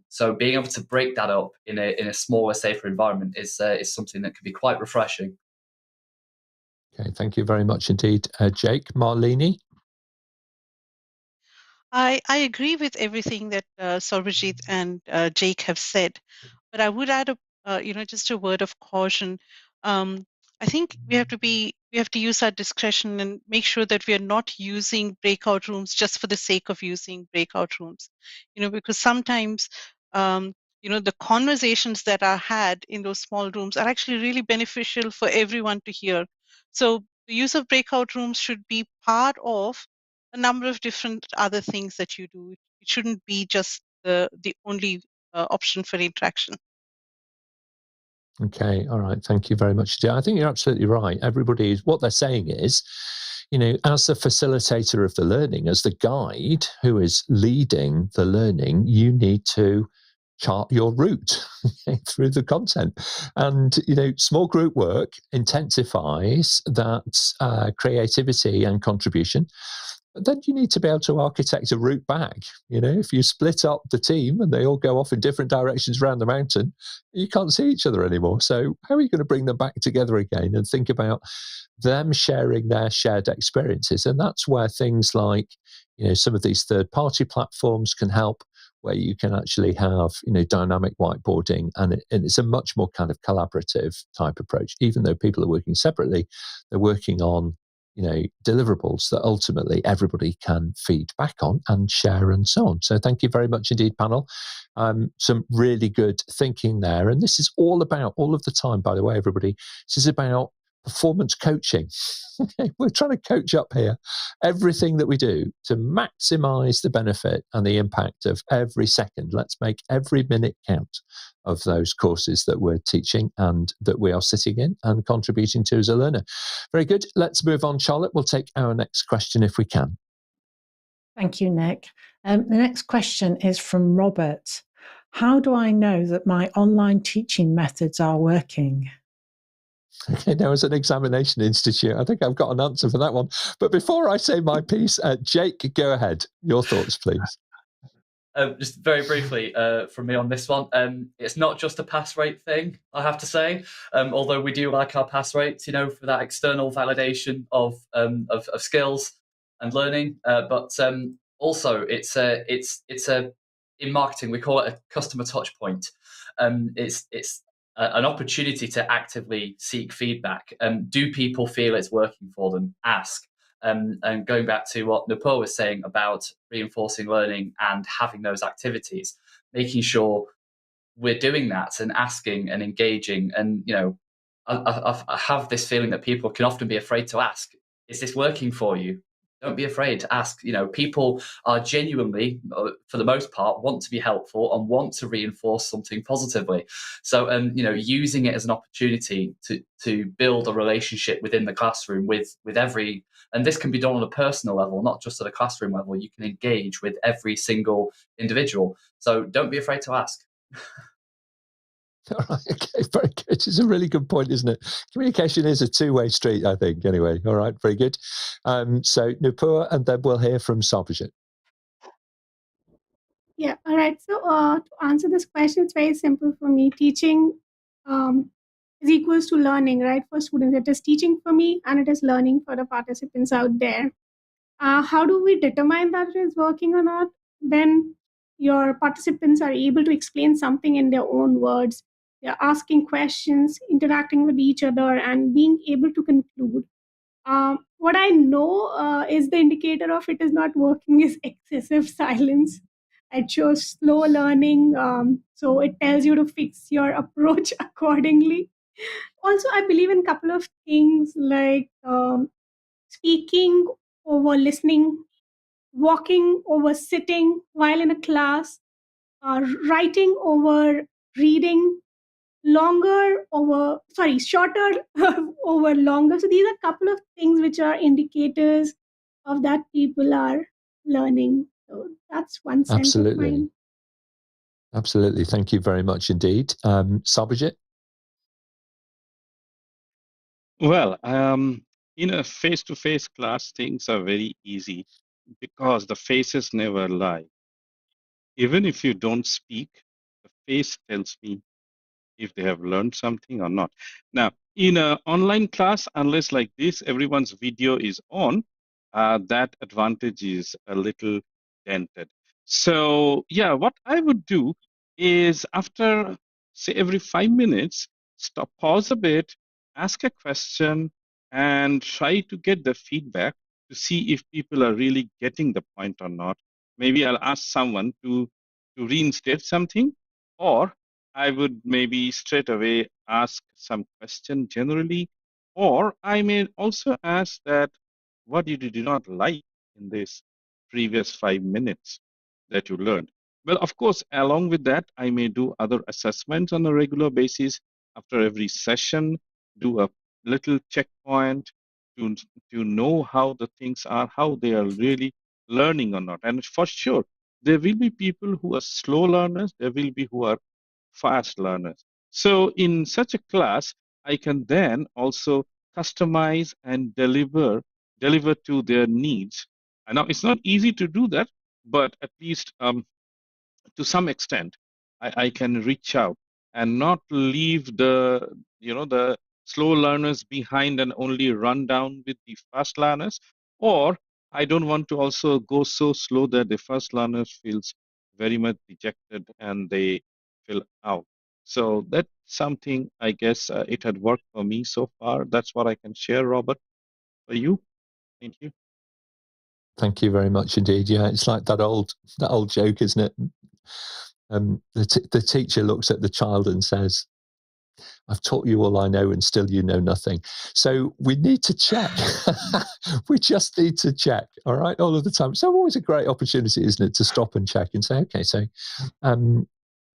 D: So being able to break that up in a smaller, safer environment is something that can be quite refreshing.
A: Okay, thank you very much indeed, Jake. Malini.
B: I agree with everything that Sarbojit and Jake have said, but I would add just a word of caution. I think we have to use our discretion and make sure that we are not using breakout rooms just for the sake of using breakout rooms. Because sometimes the conversations that are had in those small rooms are actually really beneficial for everyone to hear. So the use of breakout rooms should be part of a number of different other things that you do. It shouldn't be just the only option for interaction.
A: Okay, all right. Thank you very much. I think you're absolutely right. What they're saying is, as the facilitator of the learning, as the guide who is leading the learning, you need to chart your route through the content. And, small group work intensifies that creativity and contribution. But then you need to be able to architect a route back. If you split up the team and they all go off in different directions around the mountain, you can't see each other anymore. So how are you going to bring them back together again and think about them sharing their shared experiences? And that's where things like, some of these third-party platforms can help, where you can actually have, dynamic whiteboarding, and it's a much more kind of collaborative type approach. Even though people are working separately, they're working on deliverables that ultimately everybody can feed back on and share and so on. So thank you very much indeed, panel. Some really good thinking there. And this is all of the time, by the way, everybody, this is about performance coaching. Okay, we're trying to coach up here everything that we do to maximize the benefit and the impact of every second. Let's make every minute count of those courses that we're teaching and that we are sitting in and contributing to as a learner. Very good. Let's move on, Charlotte. We'll take our next question if we can.
G: Thank you, Nick. The next question is from Robert. How do I know that my online teaching methods are working?
A: Okay, now as an examination institute, I think I've got an answer for that one. But before I say my piece, Jake, go ahead. Your thoughts, please.
D: Just very briefly from me on this one, it's not just a pass rate thing, I have to say. Although we do like our pass rates, for that external validation of skills and learning. But also, it's in marketing we call it a customer touch point. It's an opportunity to actively seek feedback. Do people feel it's working for them? Ask. And going back to what Noopur was saying about reinforcing learning and having those activities, making sure we're doing that and asking and engaging. And, I have this feeling that people can often be afraid to ask, is this working for you? Don't be afraid to ask. People are genuinely, for the most part, want to be helpful and want to reinforce something positively. So, using it as an opportunity to build a relationship within the classroom with every, and this can be done on a personal level, not just at a classroom level. You can engage with every single individual. So don't be afraid to ask.
A: All right, okay, very good. It's a really good point, isn't it? Communication is a two-way street, I think, anyway. All right, very good. So Noopur, and then we'll hear from Sarbojit.
C: Yeah, all right. So to answer this question, it's very simple for me. Teaching is equals to learning, right? For students, it is teaching for me and it is learning for the participants out there. How do we determine that it is working or not? When your participants are able to explain something in their own words, they're asking questions, interacting with each other, and being able to conclude. What I know is the indicator of it is not working is excessive silence. It shows slow learning. So it tells you to fix your approach accordingly. Also, I believe in a couple of things like speaking over listening, walking over sitting while in a class, writing over reading, shorter over longer. So these are a couple of things which are indicators of that people are learning. So that's one sense
A: Absolutely.
C: of mine.
A: Absolutely. Thank you very much indeed. Sarbojit?
E: Well, in a face-to-face class, things are very easy because the faces never lie. Even if you don't speak, the face tells me if they have learned something or not. Now, in an online class, unless like this, everyone's video is on, that advantage is a little dented. So yeah, what I would do is after, say, every 5 minutes, stop, pause a bit, ask a question, and try to get the feedback to see if people are really getting the point or not. Maybe I'll ask someone to reinstate something, or I would maybe straight away ask some question generally, or I may also ask that what you did not like in this previous 5 minutes that you learned. Well, of course, along with that, I may do other assessments on a regular basis after every session, do a little checkpoint to know how the things are, how they are really learning or not. And for sure, there will be people who are slow learners, there will be who are fast learners. So in such a class, I can then also customize and deliver to their needs. And now it's not easy to do that, but at least to some extent, I can reach out and not leave the the slow learners behind and only run down with the fast learners. Or I don't want to also go so slow that the fast learners feels very much dejected and they fill out. So that's something I guess it had worked for me so far. That's what I can share, Robert, for you. Thank you.
A: Thank you very much indeed. Yeah, it's like that old joke, isn't it? The teacher looks at the child and says, I've taught you all I know and still you know nothing. So we need to check. We just need to check, all right, all of the time. So always a great opportunity, isn't it, to stop and check and say, okay, so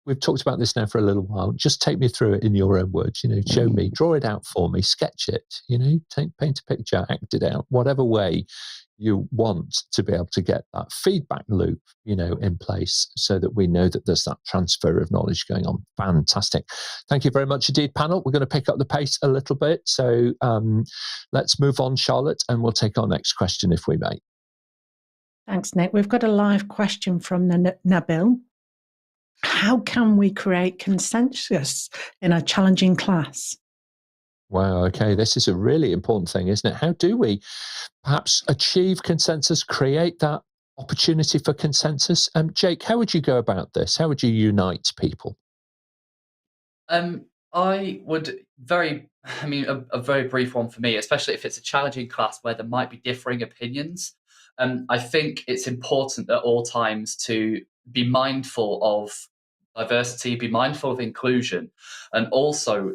A: we've talked about this now for a little while. Just take me through it in your own words. Show me, draw it out for me, sketch it. Paint a picture, act it out. Whatever way you want to be able to get that feedback loop, in place, so that we know that there's that transfer of knowledge going on. Fantastic. Thank you very much indeed, panel. We're going to pick up the pace a little bit. So let's move on, Charlotte, and we'll take our next question if we may.
G: Thanks, Nick. We've got a live question from Nabil. How can we create consensus in a challenging class?
A: Wow, okay, this is a really important thing, isn't it? How do we perhaps achieve consensus, create that opportunity for consensus? Jake, how would you go about this? How would you unite people?
D: I would a very brief one for me, especially if it's a challenging class where there might be differing opinions. I think it's important at all times to be mindful of diversity, be mindful of inclusion, and also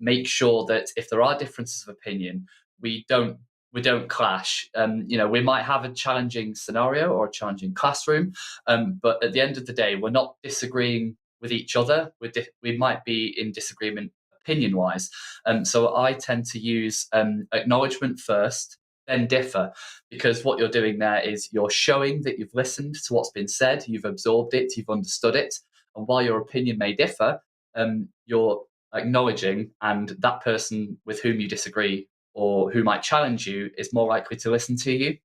D: make sure that if there are differences of opinion, we don't clash. We might have a challenging scenario or a challenging classroom, but at the end of the day, we're not disagreeing with each other. We might be in disagreement opinion-wise. So I tend to use acknowledgement first, then differ, because what you're doing there is you're showing that you've listened to what's been said, you've absorbed it, you've understood it. And while your opinion may differ, you're acknowledging, and that person with whom you disagree or who might challenge you is more likely to listen to you.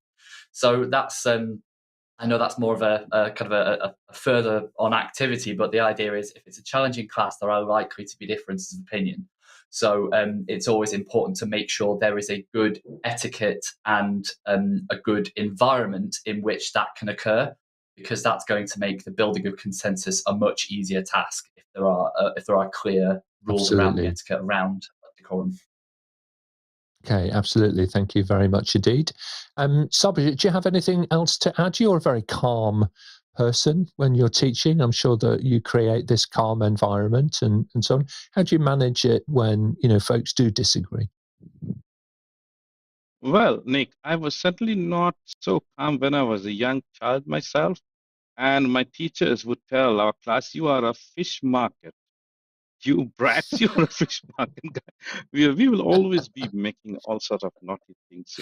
D: So that's, I know that's more of a kind of a further on activity, but the idea is if it's a challenging class, there are likely to be differences of opinion. So it's always important to make sure there is a good etiquette and a good environment in which that can occur, because that's going to make the building of consensus a much easier task if there are clear rules around the etiquette around decorum.
A: Okay, absolutely. Thank you very much indeed. Sarbojit, do you have anything else to add? You're a very calm person when you're teaching. I'm sure that you create this calm environment and so on. How do you manage it when folks do disagree?
E: Well, Nick, I was certainly not so calm when I was a young child myself. And my teachers would tell our class, you are a fish market. You brats, you're a fish market guy. We will always be making all sorts of naughty things,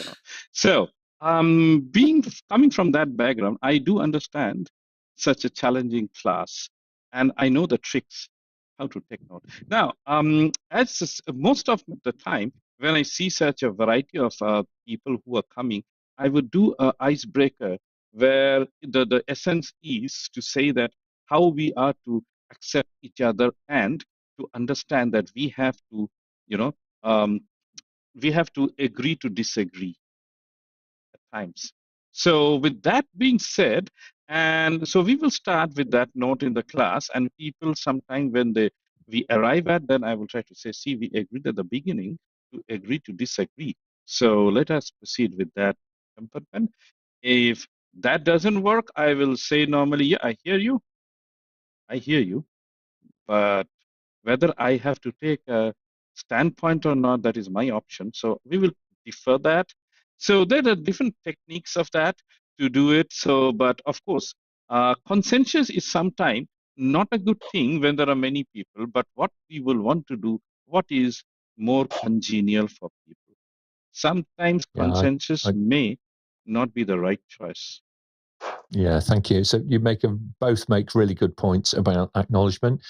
E: So, coming from that background, I do understand such a challenging class, and I know the tricks how to take note. Now, most of the time, when I see such a variety of people who are coming, I would do an icebreaker where the essence is to say that how we are to accept each other and to understand that we have to, we have to agree to disagree at times. So with that being said, and so we will start with that note in the class, and people sometime when we arrive at, then I will try to say, see, we agreed at the beginning to agree to disagree. So let us proceed with that compartment. If that doesn't work, I will say normally, yeah, I hear you, but whether I have to take a standpoint or not, that is my option. So we will defer that. So there are different techniques of that to do it. So, but of course, consensus is sometimes not a good thing when there are many people, but what we will want to do, what is more congenial for people. Sometimes consensus may not be the right choice.
A: Yeah, thank you. So you both make really good points about acknowledgement,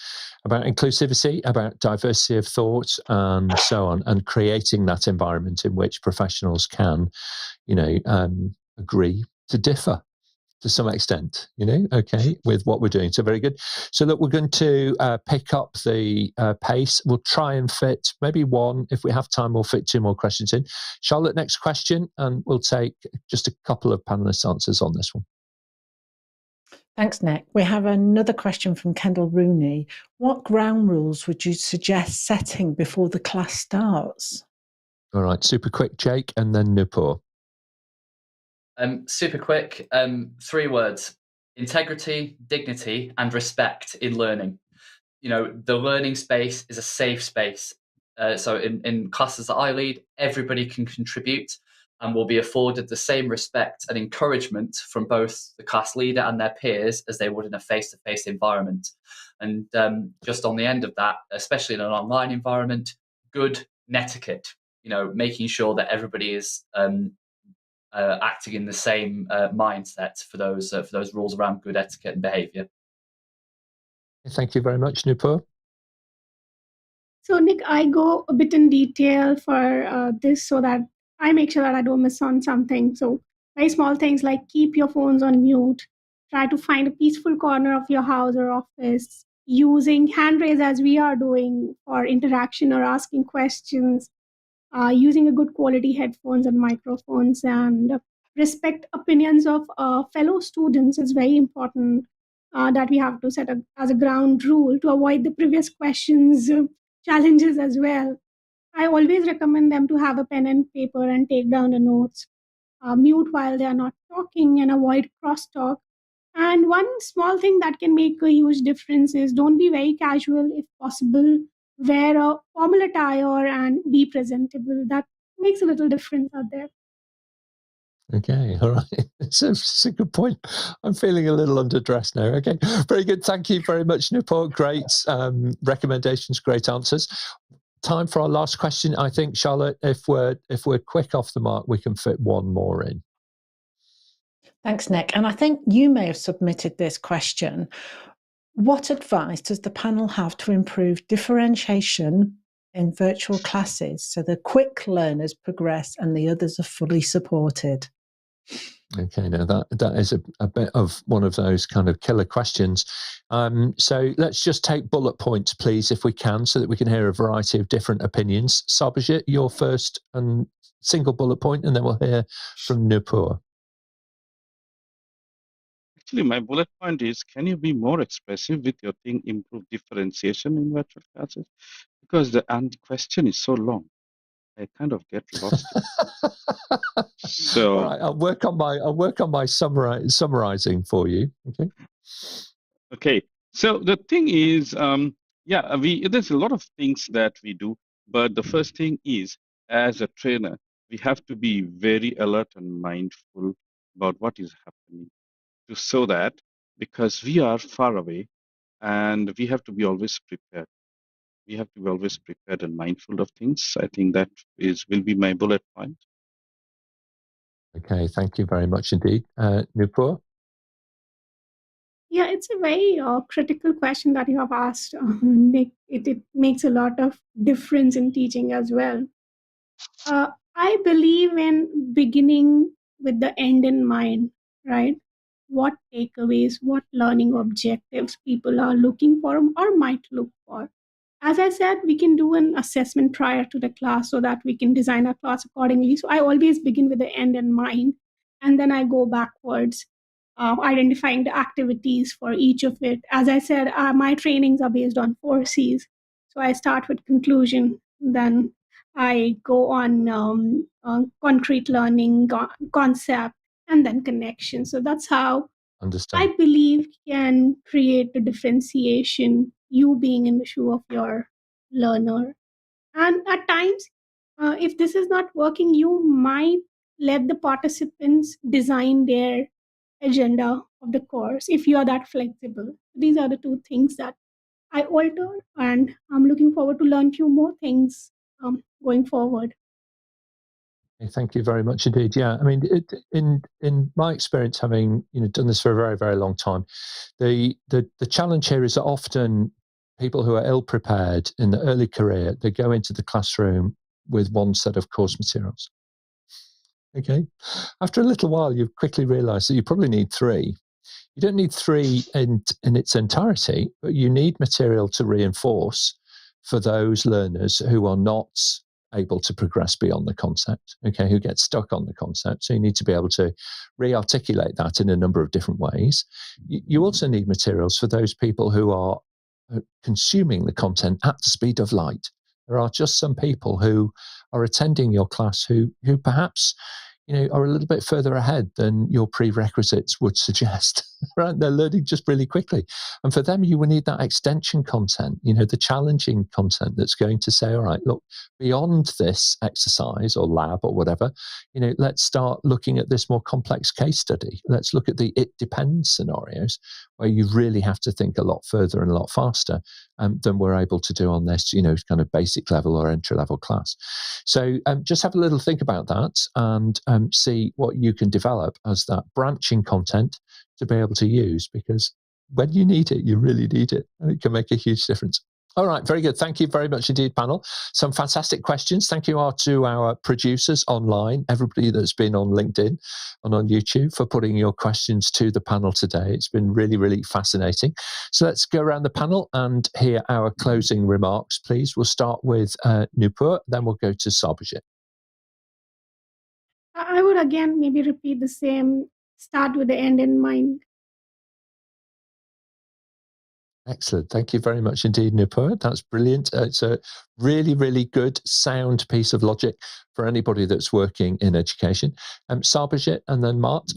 A: about inclusivity, about diversity of thought, and so on, and creating that environment in which professionals can, agree to differ to some extent, okay, with what we're doing. So very good. So look, we're going to pick up the pace. We'll try and fit maybe one. If we have time, we'll fit two more questions in. Charlotte, next question, and we'll take just a couple of panelists' answers on this one.
G: Thanks, Nick. We have another question from Kendall Rooney. What ground rules would you suggest setting before the class starts?
A: All right, super quick, Jake, and then Noopur.
D: Super quick, 3 words: integrity, dignity, and respect in learning. the learning space is a safe space. So in classes that I lead, everybody can contribute and will be afforded the same respect and encouragement from both the class leader and their peers as they would in a face-to-face environment. And just on the end of that, especially in an online environment, good netiquette, making sure that everybody is acting in the same mindset for those rules around good etiquette and behaviour.
A: Thank you very much, Noopur.
C: So, Nick, I go a bit in detail for this so that I make sure that I don't miss on something. So, very small things like keep your phones on mute, try to find a peaceful corner of your house or office, using hand raise as we are doing for interaction or asking questions, using a good quality headphones and microphones, and respect opinions of fellow students is very important. That we have to set as a ground rule to avoid the previous questions challenges as well. I always recommend them to have a pen and paper and take down the notes, mute while they are not talking, and avoid crosstalk. And one small thing that can make a huge difference is don't be very casual if possible. Wear a formal attire and be presentable. That makes a little difference out there.
A: Okay, all right. It's a good point. I'm feeling a little underdressed now. Okay, very good. Thank you very much, Noopur. Great recommendations, great answers. Time for our last question. I think, Charlotte, if we're quick off the mark, we can fit one more in.
G: Thanks, Nick. And I think you may have submitted this question. What advice does the panel have to improve differentiation in virtual classes so the quick learners progress and the others are fully supported?
A: Okay, now that is a bit of one of those kind of killer questions. So let's just take bullet points, please, if we can, so that we can hear a variety of different opinions. Sarbojit, your first and single bullet point, and then we'll hear from Noopur.
E: Actually, my bullet point is, can you be more expressive with your thing, improve differentiation in virtual classes? Because the question is so long, I kind of get lost. So,
A: all right, I'll work on my summarizing for you.
E: Okay. So the thing is, there's a lot of things that we do, but the first thing is, as a trainer, we have to be very alert and mindful about what is happening, so that because we are far away, and we have to be always prepared. We have to be always prepared and mindful of things. I think that will be my bullet point.
A: Okay, thank you very much indeed. Noopur?
C: Yeah, it's a very critical question that you have asked, Nick. It makes a lot of difference in teaching as well. I believe in beginning with the end in mind, right? What takeaways, what learning objectives people are looking for or might look for. As I said, we can do an assessment prior to the class so that we can design our class accordingly. So I always begin with the end in mind, and then I go backwards, identifying the activities for each of it. As I said, my trainings are based on 4 C's. So I start with conclusion, then I go on concrete learning, concept, and then connection. So that's how I believe can create the differentiation, you being in the shoe of your learner. And at times, if this is not working, you might let the participants design their agenda of the course if you are that flexible. These are the 2 things that I alter, and I'm looking forward to learn few more things going forward.
A: Thank you very much indeed. Yeah, I mean, in my experience, having done this for a very, very long time, the challenge here is that often people who are ill prepared in the early career, they go into the classroom with one set of course materials. Okay, after a little while, you quickly realise that you probably need 3. You don't need 3 in its entirety, but you need material to reinforce for those learners who are not able to progress beyond the concept, okay, who get stuck on the concept. So you need to be able to re-articulate that in a number of different ways. You also need materials for those people who are consuming the content at the speed of light. There are just some people who are attending your class who perhaps are a little bit further ahead than your prerequisites would suggest. right? They're learning just really quickly. And for them, you will need that extension content, the challenging content that's going to say, all right, look, beyond this exercise or lab or whatever, let's start looking at this more complex case study. Let's look at the it depends scenarios where you really have to think a lot further and a lot faster than we're able to do on this, kind of basic level or entry level class. So just have a little think about that and see what you can develop as that branching content to be able to use, because when you need it, you really need it, and it can make a huge difference. All right, very good. Thank you very much indeed, panel. Some fantastic questions. Thank you to our producers online, everybody that's been on LinkedIn and on YouTube for putting your questions to the panel today. It's been really, really fascinating. So let's go around the panel and hear our closing remarks, please. We'll start with Noopur, then we'll go to Sarbojit.
C: I would again maybe repeat the same, start with the end in mind.
A: Excellent. Thank you very much indeed, Noopur. That's brilliant. It's a really, really good, sound piece of logic for anybody that's working in education. Sarbojit and then Mart.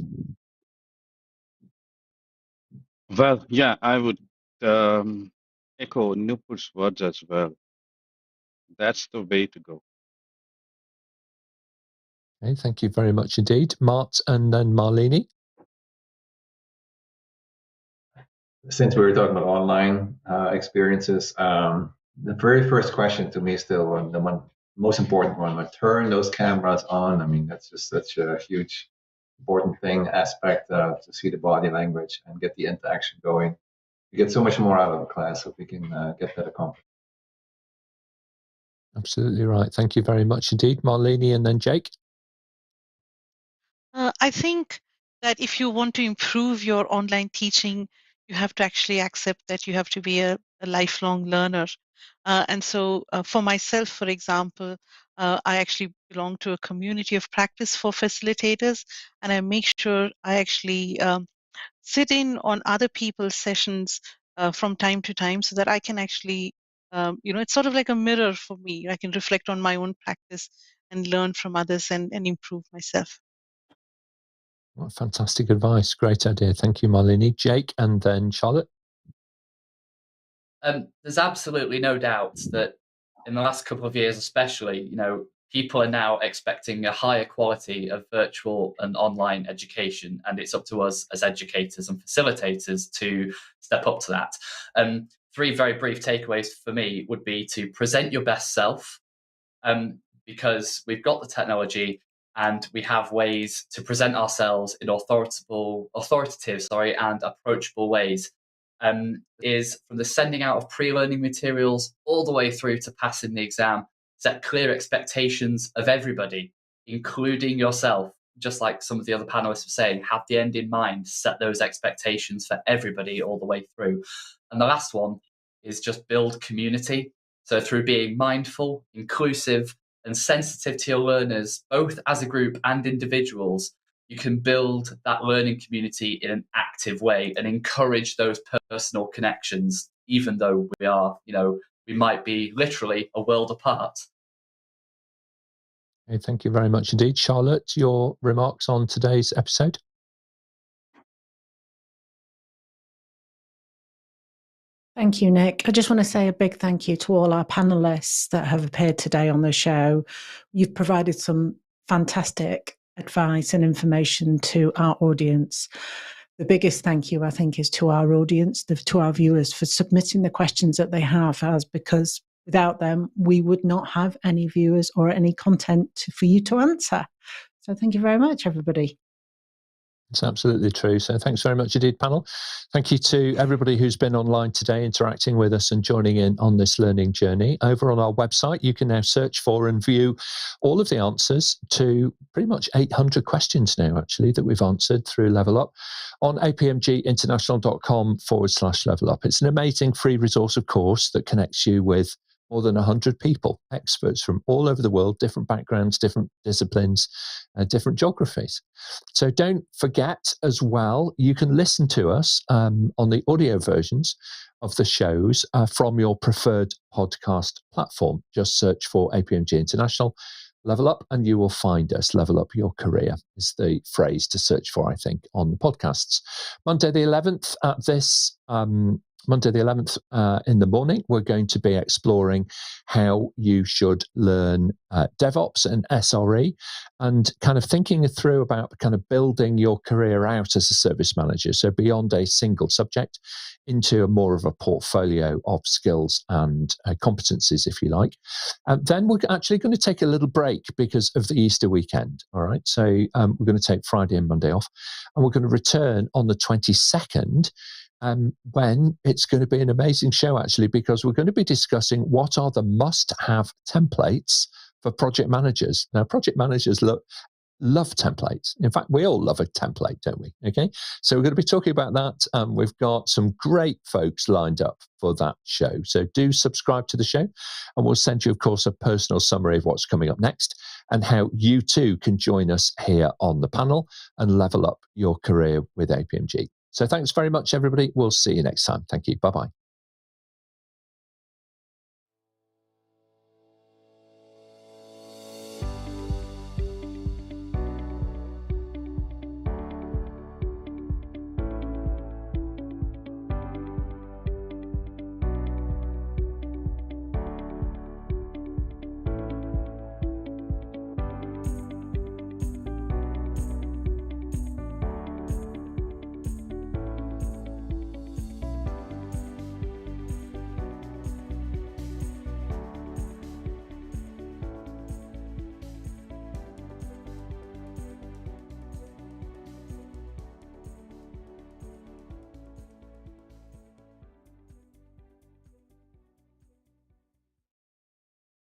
E: Well, yeah, I would echo Noopur's words as well. That's the way to go.
A: Okay, thank you very much indeed. Mart and then Malini.
F: Since we were talking about online experiences, the very first question to me is still the most important one. Turn those cameras on. I mean, that's just such a huge, important aspect to see the body language and get the interaction going. You get so much more out of a class if we can get that accomplished.
A: Absolutely right. Thank you very much indeed. Malini and then Jake.
B: I think that if you want to improve your online teaching, you have to actually accept that you have to be a lifelong learner. And so for myself, for example, I actually belong to a community of practice for facilitators, and I make sure I actually sit in on other people's sessions from time to time so that I can actually, it's sort of like a mirror for me. I can reflect on my own practice and learn from others and improve myself.
A: What fantastic advice. Great idea. Thank you, Malini. Jake and then Charlotte.
D: There's absolutely no doubt that in the last couple of years, especially, people are now expecting a higher quality of virtual and online education, and it's up to us as educators and facilitators to step up to that. 3 very brief takeaways for me would be to present your best self, because we've got the technology and we have ways to present ourselves in authoritative and approachable ways. Is from the sending out of pre-learning materials all the way through to passing the exam, set clear expectations of everybody, including yourself. Just like some of the other panelists were saying, have the end in mind, set those expectations for everybody all the way through. And the last one is just build community. So through being mindful, inclusive, and sensitive to your learners, both as a group and individuals, you can build that learning community in an active way and encourage those personal connections, even though we might be literally a world apart.
A: Okay, thank you very much indeed. Charlotte, your remarks on today's episode?
G: Thank you, Nick. I just want to say a big thank you to all our panelists that have appeared today on the show. You've provided some fantastic advice and information to our audience. The biggest thank you, I think, is to our audience, to our viewers, for submitting the questions that they have, because without them, we would not have any viewers or any content for you to answer. So thank you very much, everybody.
A: It's absolutely true. So thanks very much indeed, panel. Thank you to everybody who's been online today, interacting with us and joining in on this learning journey. Over on our website, you can now search for and view all of the answers to pretty much 800 questions now, actually, that we've answered through Level Up on apmginternational.com/level up. It's an amazing free resource, of course, that connects you with more than 100 people, experts from all over the world, different backgrounds, different disciplines, different geographies. So don't forget as well, you can listen to us on the audio versions of the shows from your preferred podcast platform. Just search for APMG International Level Up and you will find us. Level Up Your Career is the phrase to search for, I think, on the podcasts. Monday the 11th at this Monday the 11th in the morning, we're going to be exploring how you should learn DevOps and SRE, and kind of thinking through about kind of building your career out as a service manager. So beyond a single subject into more of a portfolio of skills and competencies, if you like. Then we're actually going to take a little break because of the Easter weekend. All right. So we're going to take Friday and Monday off, and we're going to return on the 22nd. When it's going to be an amazing show, actually, because we're going to be discussing what are the must-have templates for project managers. Now, project managers love templates. In fact, we all love a template, don't we? Okay, so we're going to be talking about that. We've got some great folks lined up for that show. So do subscribe to the show, and we'll send you, of course, a personal summary of what's coming up next and how you too can join us here on the panel and level up your career with APMG. So thanks very much, everybody. We'll see you next time. Thank you. Bye-bye.